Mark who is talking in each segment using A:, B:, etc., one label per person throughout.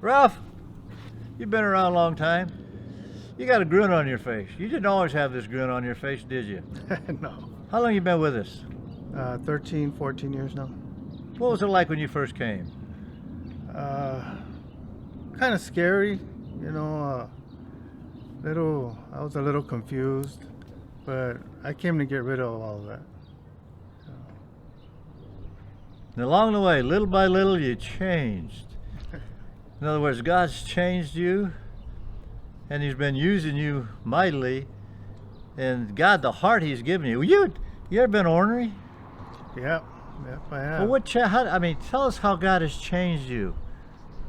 A: Ralph, you've been around a long time. You got a grin on your face. You didn't always have this grin on your face, did you?
B: No.
A: How long you been with us?
B: 13, 14 years now.
A: What was it like when you first came?
B: Kind of scary, I was a little confused, but I came to get rid of all of that.
A: And along the way, little by little, you changed. In other words, God's changed you, and He's been using you mightily. And God, the heart He's given you. You ever been ornery?
B: Yep, I have.
A: Well, tell us how God has changed you.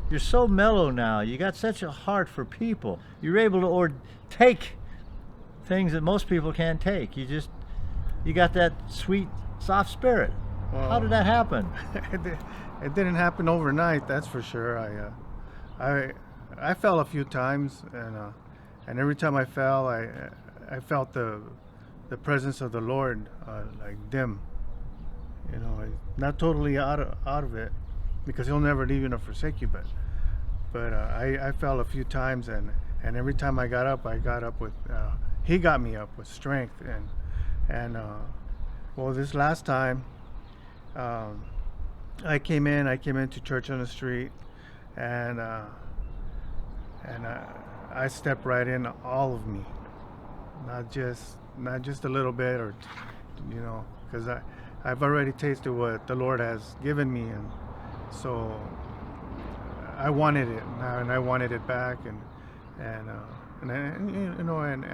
A: You're so mellow now. You got such a heart for people. You're able to take things that most people can't take. You got that sweet, soft spirit.
B: Well,
A: how did that happen?
B: It didn't happen overnight, that's for sure. I fell a few times, and every time I fell, I felt the presence of the Lord like dim. Not totally out of it, because He'll never leave you nor forsake you. But I fell a few times, and every time I got up with He got me up with strength. And well, this last time I came into church on the street, and I stepped right in, all of me, not just a little bit, or because I've already tasted what the Lord has given me, and so I wanted it now, and I wanted it back, and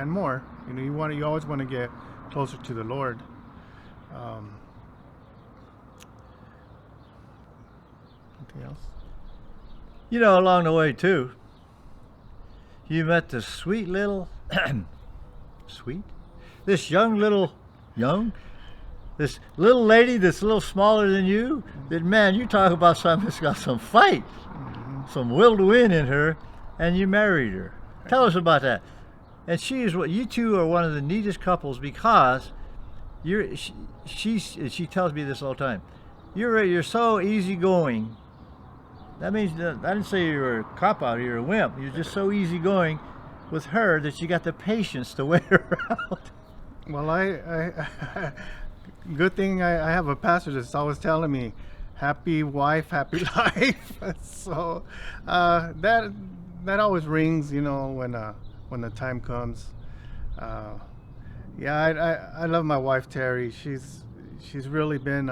B: more. You always want to get closer to the Lord. Anything else?
A: Along the way too, you met this sweet little this little lady that's a little smaller than you. That, man, you talk about something that's got some fight, some will to win in her, and you married her. Tell us about that. And you two are one of the neatest couples, because she tells me this all the time. You're so easygoing. That means I didn't say you were a cop out, you're a wimp. You're just so easygoing with her that you got the patience to wait her out.
B: Well, I good thing I have a pastor that's always telling me, happy wife, happy life. So that always rings, when the time comes. I love my wife, Terry. She's really been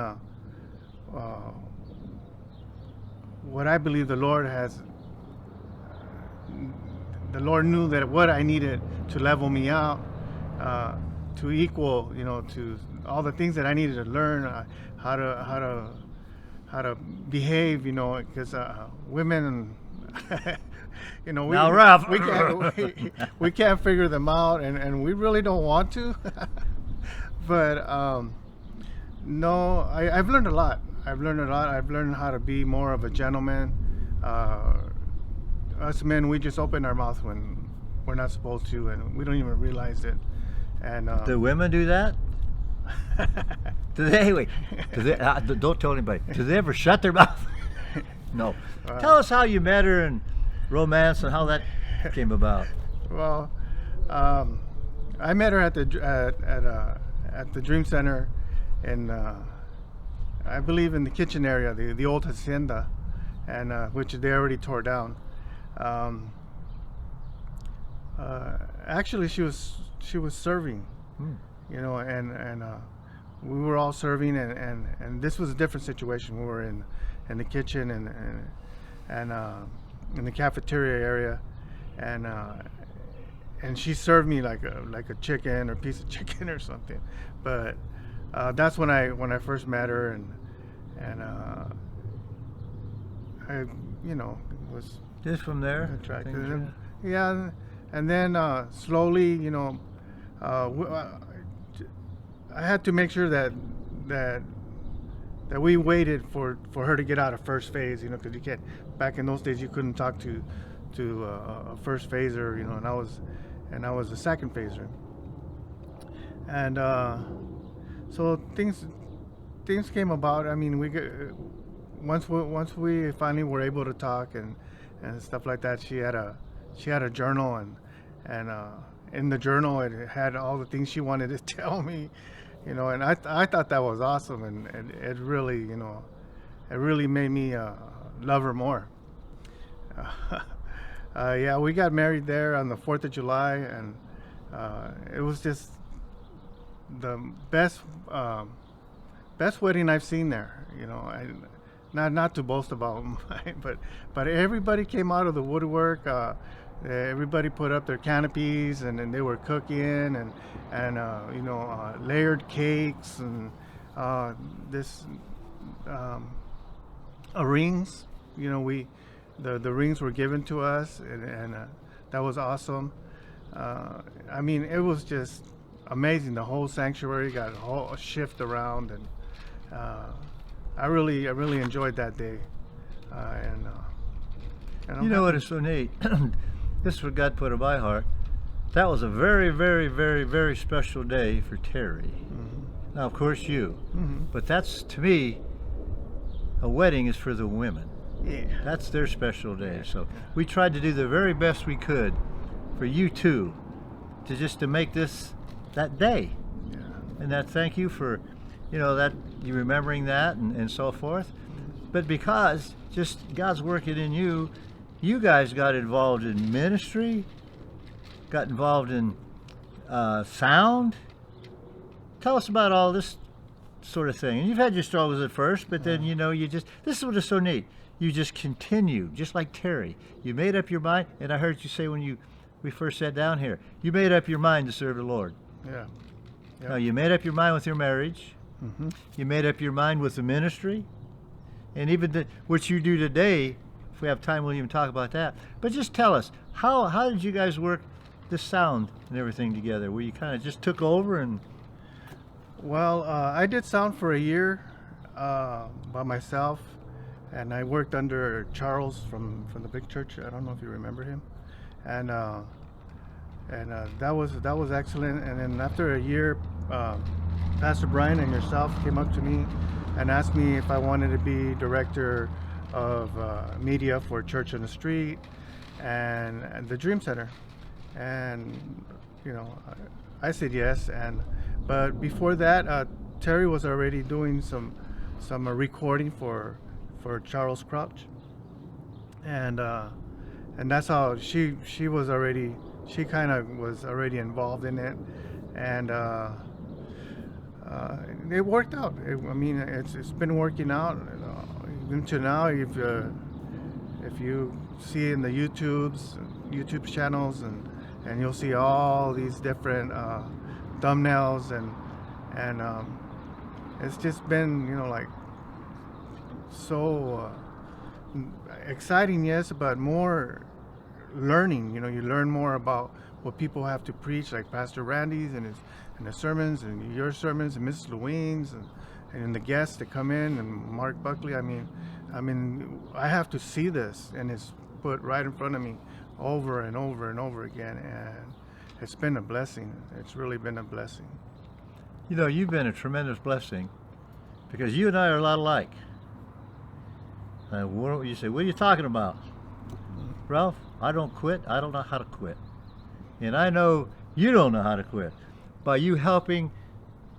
B: what I believe the Lord knew that what I needed to level me out, to equal, to all the things that I needed to learn, how to behave, because women,
A: now, Ralph,
B: we can't figure them out, and we really don't want to. But no, I've learned a lot. I've learned how to be more of a gentleman. Us men, we just open our mouth when we're not supposed to, and we don't even realize it. And
A: do women do that? Don't tell anybody. Do they ever shut their mouth? No. Tell us how you met her and romance and how that came about.
B: Well, I met her at the Dream Center, in I believe in the kitchen area, the old hacienda, and which they already tore down. Actually, she was serving, and we were all serving, and this was a different situation. We were in the kitchen and in the cafeteria area, and she served me like a chicken or piece of chicken or something. But that's when I first met her, and I was
A: just from there
B: attracted to him. Yeah, and then slowly, I had to make sure that we waited for her to get out of first phase, because you can't. Back in those days, you couldn't talk to a first phaser, and I was a second phaser, and so things came about. I mean, once we finally were able to talk, and and stuff like that. She had a journal, and in the journal it had all the things she wanted to tell me, and I thought that was awesome, and it really, it really made me love her more. Yeah, we got married there on the 4th of July, and it was just the best wedding I've seen there. Not to boast about mine, but everybody came out of the woodwork. Everybody put up their canopies, and then they were cooking, and layered cakes, and this rings. The rings were given to us, and that was awesome. I mean, it was just amazing. The whole sanctuary got a shift around, and I really enjoyed that day. And
A: You know what is so neat? This is what God put in my heart. That was a very, very, very, very special day for Terry.
B: Mm-hmm.
A: Now, of course, you.
B: Mm-hmm.
A: But that's, to me, a wedding is for the women.
B: Yeah.
A: That's their special day. So we tried to do the very best we could for you two, to make this that day.
B: Yeah.
A: And that thank you for, that you remembering that and so forth. But because just God's working in you, you guys got involved in ministry, got involved in sound. Tell us about all this sort of thing. And you've had your struggles at first, but then, this is what is so neat. You just continue, just like Terry. You made up your mind, and I heard you say when we first sat down here, you made up your mind to serve the Lord.
B: Yeah. Yep.
A: Now, you made up your mind with your marriage.
B: Mm-hmm.
A: You made up your mind with the ministry. And even what you do today, if we have time, we'll even talk about that. But just tell us, how did you guys work the sound and everything together? Where you kind of just took over and...
B: Well, I did sound for a year by myself, and I worked under Charles from the big church. I don't know if you remember him, and that was excellent. And then after a year, Pastor Brian and yourself came up to me and asked me if I wanted to be director of media for Church on the Street and the Dream Center, and I said yes. But before that, Terry was already doing some recording for Charles Crouch, and that's how she kind of was already involved in it, and it worked out. It's been working out even to now. If you see in the YouTube channels, and you'll see all these different thumbnails, and it's just been so exciting, yes, but more learning. You learn more about what people have to preach, like Pastor Randy's and his sermons, and your sermons, and Mrs. Louine's, and the guests that come in, and Mark Buckley. I mean, I have to see this, and it's put right in front of me over and over and over again, and it's been a blessing. It's really been a blessing.
A: You've been a tremendous blessing, because you and I are a lot alike. You say, what are you talking about? Ralph, I don't quit. I don't know how to quit. And I know you don't know how to quit. By you helping,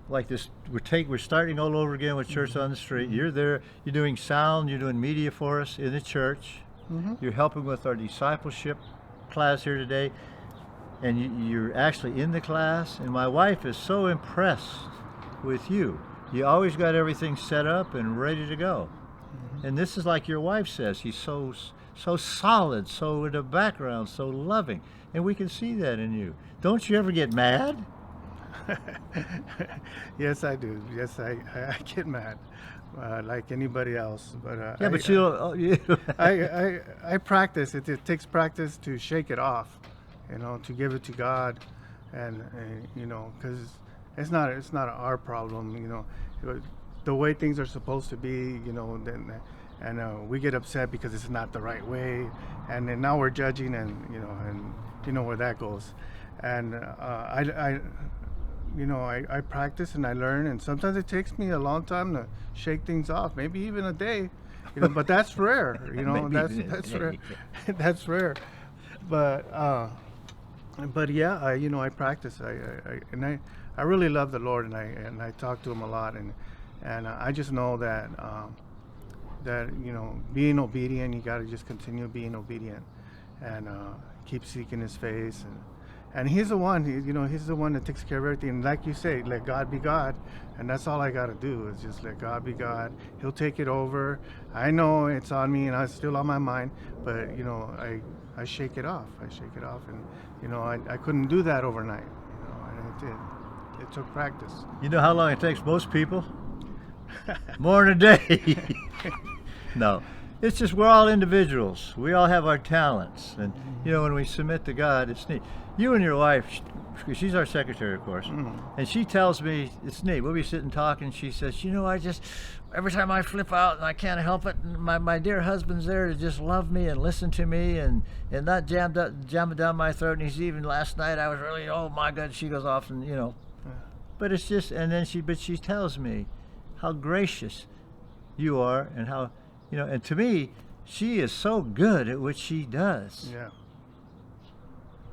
A: like this, we're starting all over again with Church on the Street. You're there, you're doing sound, you're doing media for us in the church.
B: Mm-hmm.
A: You're helping with our discipleship class here today. And you're actually in the class. And my wife is so impressed with you. You always got everything set up and ready to go. Mm-hmm. And this is like your wife says, she's so solid, so in the background, so loving. And we can see that in you. Don't you ever get mad?
B: Yes, I do. Yes, I get mad, like anybody else. But
A: yeah, but you don't.
B: I practice. It takes practice to shake it off, to give it to God, and because it's not our problem. The way things are supposed to be. And we get upset because it's not the right way, and then now we're judging, and you know where that goes. And I practice and I learn, and sometimes it takes me a long time to shake things off, maybe even a day, you know. But that's rare, you know.
A: Maybe.
B: That's rare. That's rare. But yeah, I practice. I really love the Lord, and I talk to Him a lot, and I just know that being obedient, you got to just continue being obedient, and keep seeking His face, and He's the one. He's the one that takes care of everything. And like you say, let God be God, and that's all I got to do is just let God be God. He'll take it over. I know it's on me, and it's still on my mind, but I shake it off. And I couldn't do that overnight. And it did. It took practice.
A: You know how long it takes most people? More than a day. No, it's just we're all individuals. We all have our talents, and when we submit to God, it's neat. You and your wife, she's our secretary, of course, and she tells me it's neat. We'll be sitting talking. She says, I just every time I flip out and I can't help it, my dear husband's there to just love me and listen to me and not jam it down my throat. And he's even last night I was really, oh my God. She goes off and but it's just, and then she tells me how gracious you are and how, and to me, she is so good at what she does.
B: Yeah.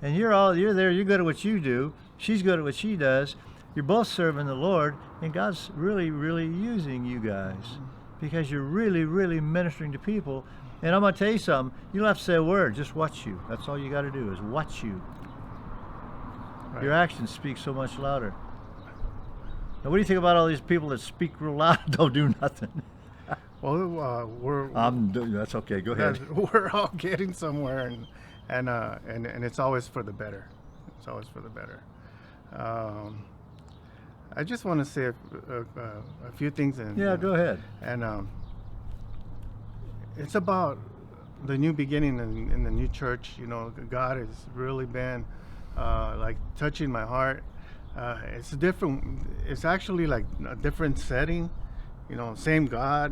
A: And you're there, you're good at what you do, she's good at what she does, you're both serving the Lord, and God's really, really using you guys because you're really, really ministering to people. And I'm going to tell you something, you don't have to say a word, just watch you. That's all you got to do is watch you. Right. Your actions speak so much louder. Now, what do you think about all these people that speak real loud and don't do nothing?
B: Well,
A: that's okay. Go ahead.
B: We're all getting somewhere, and it's always for the better. It's always for the better. I just want to say a few things.
A: Go ahead.
B: And it's about the new beginning in the new church. God has really been like touching my heart. It's different. It's actually like a different setting. Same God.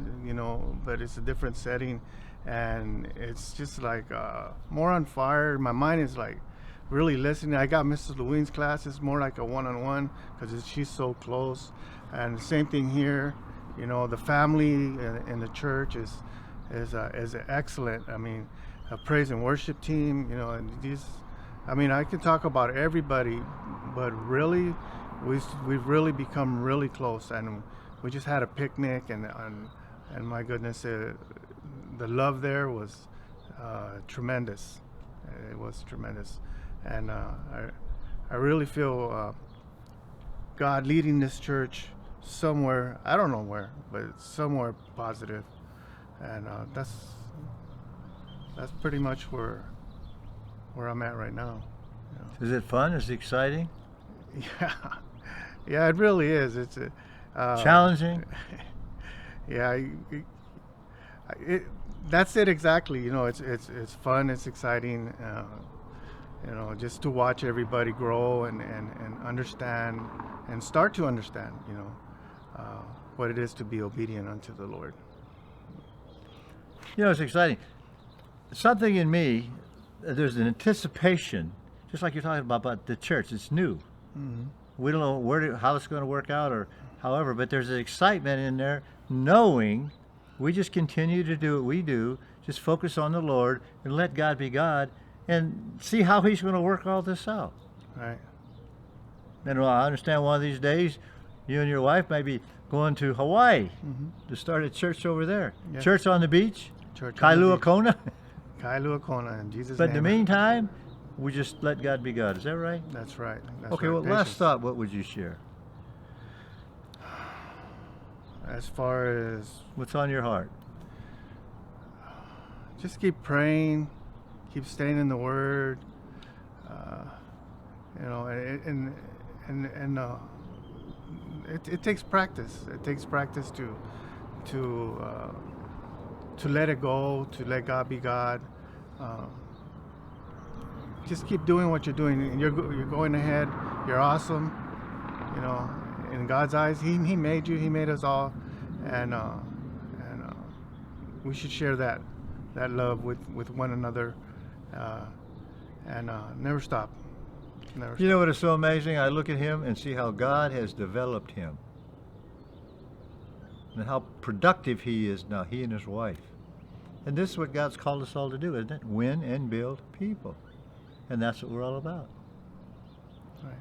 B: But it's a different setting, and it's just like more on fire. My mind is like really listening. I got Mrs. Louine's class. It's more like a one-on-one because she's so close. And the same thing here. The family in the church is excellent. I mean, a praise and worship team. And these. I mean, I can talk about everybody, but really, we've really become really close, and we just had a picnic, and my goodness, the love there was tremendous. It was tremendous, and I really feel God leading this church somewhere. I don't know where, but somewhere positive, and that's pretty much where I'm at right now.
A: Is it fun? Is it exciting?
B: Yeah, it really is. It's
A: challenging.
B: Yeah, that's it exactly. It's fun. It's exciting. Just to watch everybody grow and understand and start to understand. What it is to be obedient unto the Lord.
A: It's exciting. Something in me. There's an anticipation, just like you're talking about the church. It's new. Mm-hmm. We don't know how it's going to work out or however, but there's an excitement in there, knowing we just continue to do what we do, just focus on the Lord and let God be God and see how He's going to work all this out.
B: Right.
A: And I understand one of these days, you and your wife may be going to Hawaii to start a church over there. Yeah. Church on the beach, Kailua Kona.
B: Kailua Kona in Jesus'
A: But
B: name.
A: in the meantime, we just let God be God. Is that right?
B: That's right.
A: Okay, well, last thought, what would you share?
B: As far as...
A: What's on your heart?
B: Just keep praying, keep staying in the Word, it takes practice. It takes practice to let it go, to let God be God. Just keep doing what you're doing. You're going ahead. You're awesome. In God's eyes, He made you. He made us all, and we should share that love with one another, and never stop. Never.
A: You know what is so amazing? I look at him and see how God has developed him. and how productive he is now, he and his wife. And this is what God's called us all to do, isn't it? Win and build people. And that's what we're all about.
B: Right.